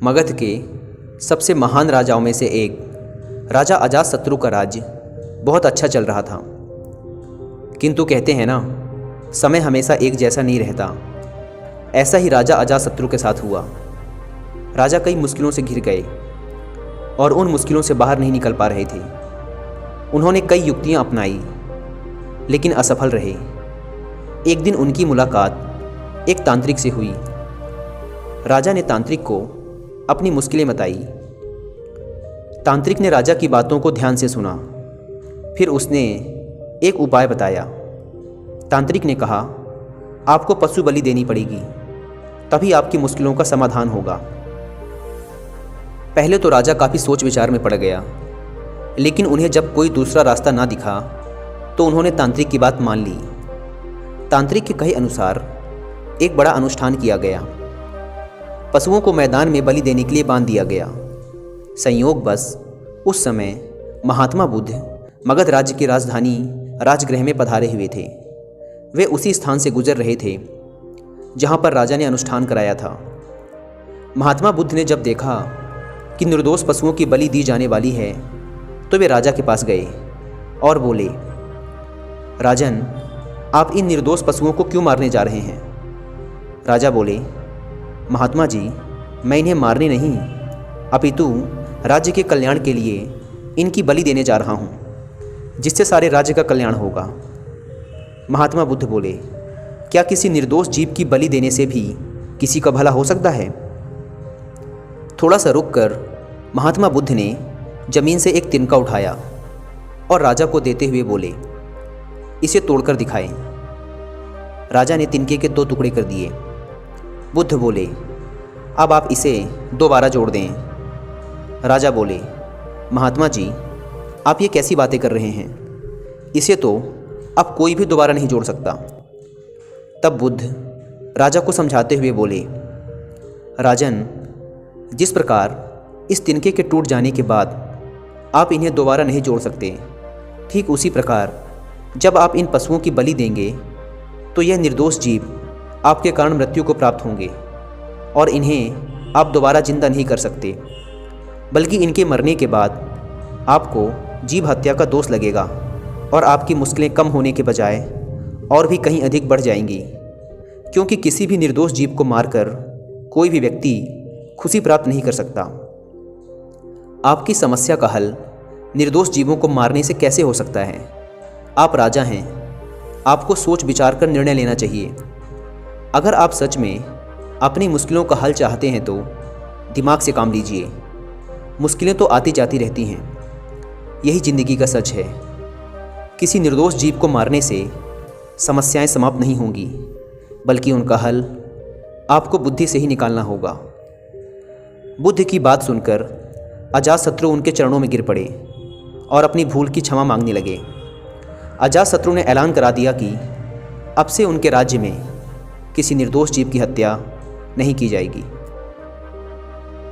मगध के सबसे महान राजाओं में से एक राजा अजातशत्रु का राज्य बहुत अच्छा चल रहा था। किंतु कहते हैं ना, समय हमेशा एक जैसा नहीं रहता। ऐसा ही राजा अजातशत्रु के साथ हुआ। राजा कई मुश्किलों से घिर गए और उन मुश्किलों से बाहर नहीं निकल पा रहे थे। उन्होंने कई युक्तियां अपनाई लेकिन असफल रहे। एक दिन उनकी मुलाकात एक तांत्रिक से हुई। राजा ने तांत्रिक को अपनी मुश्किलें बताई। तांत्रिक ने राजा की बातों को ध्यान से सुना। फिर उसने एक उपाय बताया। तांत्रिक ने कहा, आपको पशु बलि देनी पड़ेगी, तभी आपकी मुश्किलों का समाधान होगा। पहले तो राजा काफ़ी सोच विचार में पड़ गया, लेकिन उन्हें जब कोई दूसरा रास्ता ना दिखा तो उन्होंने तांत्रिक की बात मान ली। तांत्रिक के कहे अनुसार एक बड़ा अनुष्ठान किया गया। पशुओं को मैदान में बलि देने के लिए बांध दिया गया। संयोगवश उस समय महात्मा बुद्ध मगध राज्य की राजधानी राजगृह में पधारे हुए थे। वे उसी स्थान से गुजर रहे थे जहां पर राजा ने अनुष्ठान कराया था। महात्मा बुद्ध ने जब देखा कि निर्दोष पशुओं की बलि दी जाने वाली है तो वे राजा के पास गए और बोले, राजन, आप इन निर्दोष पशुओं को क्यों मारने जा रहे हैं? राजा बोले, महात्मा जी, मैं इन्हें मारने नहीं अपितु राज्य के कल्याण के लिए इनकी बलि देने जा रहा हूँ, जिससे सारे राज्य का कल्याण होगा। महात्मा बुद्ध बोले, क्या किसी निर्दोष जीव की बलि देने से भी किसी का भला हो सकता है? थोड़ा सा रुककर महात्मा बुद्ध ने जमीन से एक तिनका उठाया और राजा को देते हुए बोले, इसे तोड़कर दिखाएं। राजा ने तिनके के 2 टुकड़े कर दिए। बुद्ध बोले, अब आप इसे दोबारा जोड़ दें। राजा बोले, महात्मा जी, आप ये कैसी बातें कर रहे हैं? इसे तो अब कोई भी दोबारा नहीं जोड़ सकता। तब बुद्ध राजा को समझाते हुए बोले, राजन, जिस प्रकार इस तिनके के टूट जाने के बाद आप इन्हें दोबारा नहीं जोड़ सकते, ठीक उसी प्रकार जब आप इन पशुओं की बलि देंगे तो यह निर्दोष जीव आपके कारण मृत्यु को प्राप्त होंगे और इन्हें आप दोबारा जिंदा नहीं कर सकते, बल्कि इनके मरने के बाद आपको जीव हत्या का दोष लगेगा और आपकी मुश्किलें कम होने के बजाय और भी कहीं अधिक बढ़ जाएंगी, क्योंकि किसी भी निर्दोष जीव को मारकर कोई भी व्यक्ति खुशी प्राप्त नहीं कर सकता। आपकी समस्या का हल निर्दोष जीवों को मारने से कैसे हो सकता है? आप राजा हैं, आपको सोच विचार कर निर्णय लेना चाहिए। अगर आप सच में अपनी मुश्किलों का हल चाहते हैं तो दिमाग से काम लीजिए। मुश्किलें तो आती जाती रहती हैं, यही ज़िंदगी का सच है। किसी निर्दोष जीव को मारने से समस्याएं समाप्त नहीं होंगी, बल्कि उनका हल आपको बुद्धि से ही निकालना होगा। बुद्ध की बात सुनकर अजातशत्रु उनके चरणों में गिर पड़े और अपनी भूल की क्षमा मांगने लगे। अजातशत्रु ने ऐलान करा दिया कि अब से उनके राज्य में किसी निर्दोष जीव की हत्या नहीं की जाएगी।